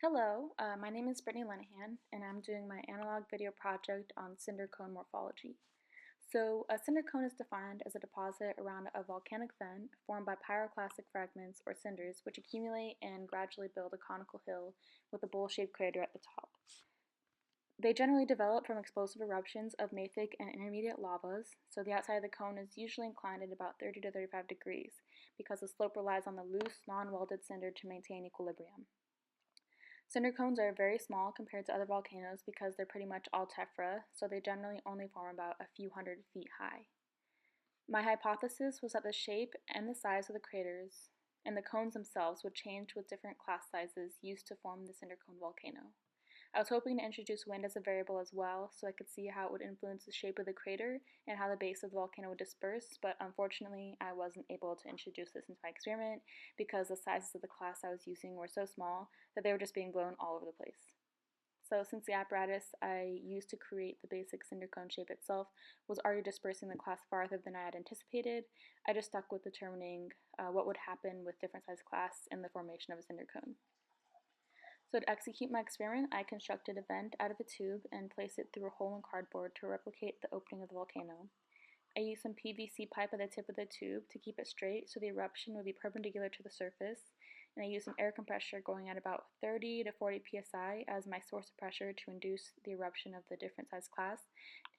Hello, my name is Brittney Lenahan, and I'm doing my analog video project on cinder cone morphology. So, a cinder cone is defined as a deposit around a volcanic vent formed by pyroclastic fragments or cinders which accumulate and gradually build a conical hill with a bowl-shaped crater at the top. They generally develop from explosive eruptions of mafic and intermediate lavas, so the outside of the cone is usually inclined at about 30 to 35 degrees because the slope relies on the loose, non-welded cinder to maintain equilibrium. Cinder cones are very small compared to other volcanoes because they're pretty much all tephra, so they generally only form about a few hundred feet high. My hypothesis was that the shape and the size of the craters and the cones themselves would change with different class sizes used to form the cinder cone volcano. I was hoping to introduce wind as a variable as well, so I could see how it would influence the shape of the crater and how the base of the volcano would disperse, but unfortunately I wasn't able to introduce this into my experiment because the sizes of the class I was using were so small that they were just being blown all over the place. So since the apparatus I used to create the basic cinder cone shape itself was already dispersing the class farther than I had anticipated, I just stuck with determining what would happen with different size class in the formation of a cinder cone. So to execute my experiment, I constructed a vent out of a tube and placed it through a hole in cardboard to replicate the opening of the volcano. I used some PVC pipe at the tip of the tube to keep it straight so the eruption would be perpendicular to the surface, and I used an air compressor going at about 30 to 40 psi as my source of pressure to induce the eruption of the different size class,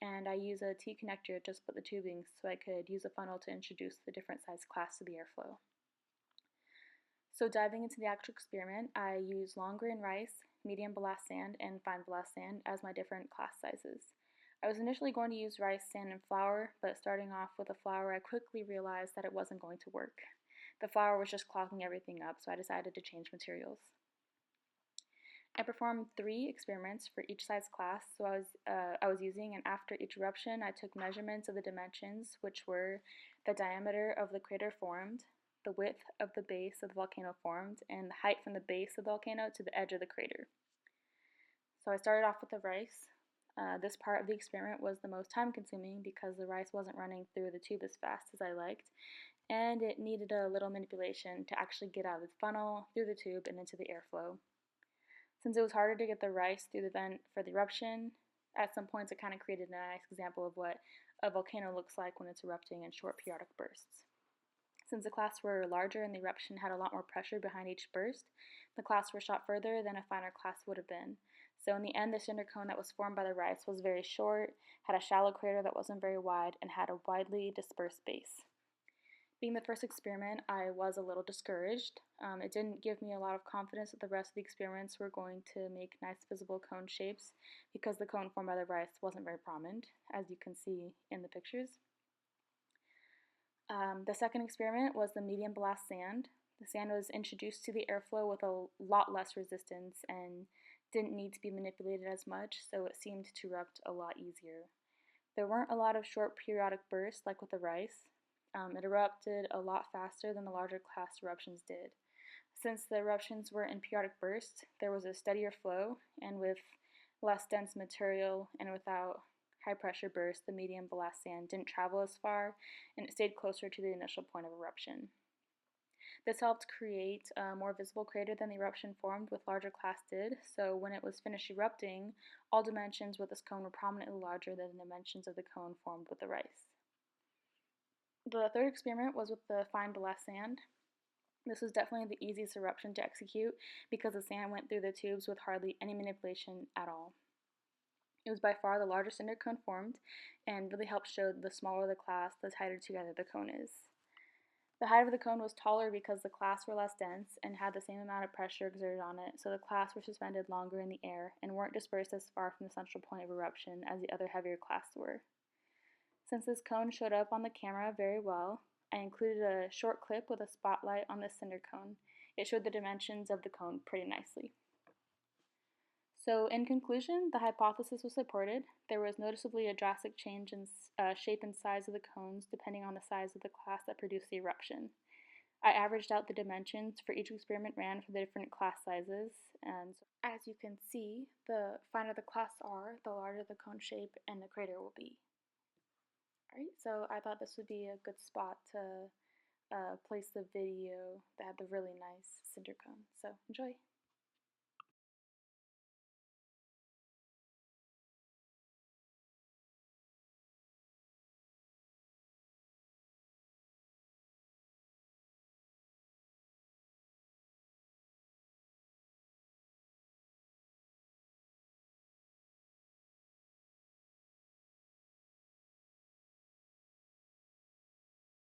and I used a T connector to split the tubing so I could use a funnel to introduce the different size class to the airflow. So diving into the actual experiment, I used long grain rice, medium ballast sand, and fine ballast sand as my different class sizes. I was initially going to use rice, sand, and flour, but starting off with the flour, I quickly realized that it wasn't going to work. The flour was just clogging everything up, so I decided to change materials. I performed 3 experiments for each size class I was using, and after each eruption, I took measurements of the dimensions, which were the diameter of the crater formed, the width of the base of the volcano formed, and the height from the base of the volcano to the edge of the crater. So I started off with the rice. This part of the experiment was the most time consuming because the rice wasn't running through the tube as fast as I liked, and it needed a little manipulation to actually get out of the funnel, through the tube, and into the airflow. Since it was harder to get the rice through the vent for the eruption, at some points it kind of created a nice example of what a volcano looks like when it's erupting in short periodic bursts. Since the clasts were larger and the eruption had a lot more pressure behind each burst, the clasts were shot further than a finer clast would have been. So in the end, the cinder cone that was formed by the rice was very short, had a shallow crater that wasn't very wide, and had a widely dispersed base. Being the first experiment, I was a little discouraged. It didn't give me a lot of confidence that the rest of the experiments were going to make nice visible cone shapes because the cone formed by the rice wasn't very prominent, as you can see in the pictures. The second experiment was the medium blast sand. The sand was introduced to the airflow with a lot less resistance and didn't need to be manipulated as much, so it seemed to erupt a lot easier. There weren't a lot of short periodic bursts like with the rice. It erupted a lot faster than the larger class eruptions did. Since the eruptions were in periodic bursts, there was a steadier flow, and with less dense material and without high pressure bursts, the medium blast sand didn't travel as far and it stayed closer to the initial point of eruption. This helped create a more visible crater than the eruption formed with larger class did, so when it was finished erupting, all dimensions with this cone were prominently larger than the dimensions of the cone formed with the rice. The third experiment was with the fine ballast sand. This was definitely the easiest eruption to execute because the sand went through the tubes with hardly any manipulation at all. It was by far the largest cinder cone formed and really helped show the smaller the class, the tighter together the cone is. The height of the cone was taller because the clasts were less dense and had the same amount of pressure exerted on it, so the clasts were suspended longer in the air and weren't dispersed as far from the central point of eruption as the other heavier clasts were. Since this cone showed up on the camera very well, I included a short clip with a spotlight on the cinder cone. It showed the dimensions of the cone pretty nicely. So in conclusion, the hypothesis was supported. There was noticeably a drastic change in shape and size of the cones depending on the size of the class that produced the eruption. I averaged out the dimensions for each experiment ran for the different class sizes, and as you can see, the finer the clasts are, the larger the cone shape and the crater will be. Alright, so I thought this would be a good spot to place the video that had the really nice cinder cone. So enjoy!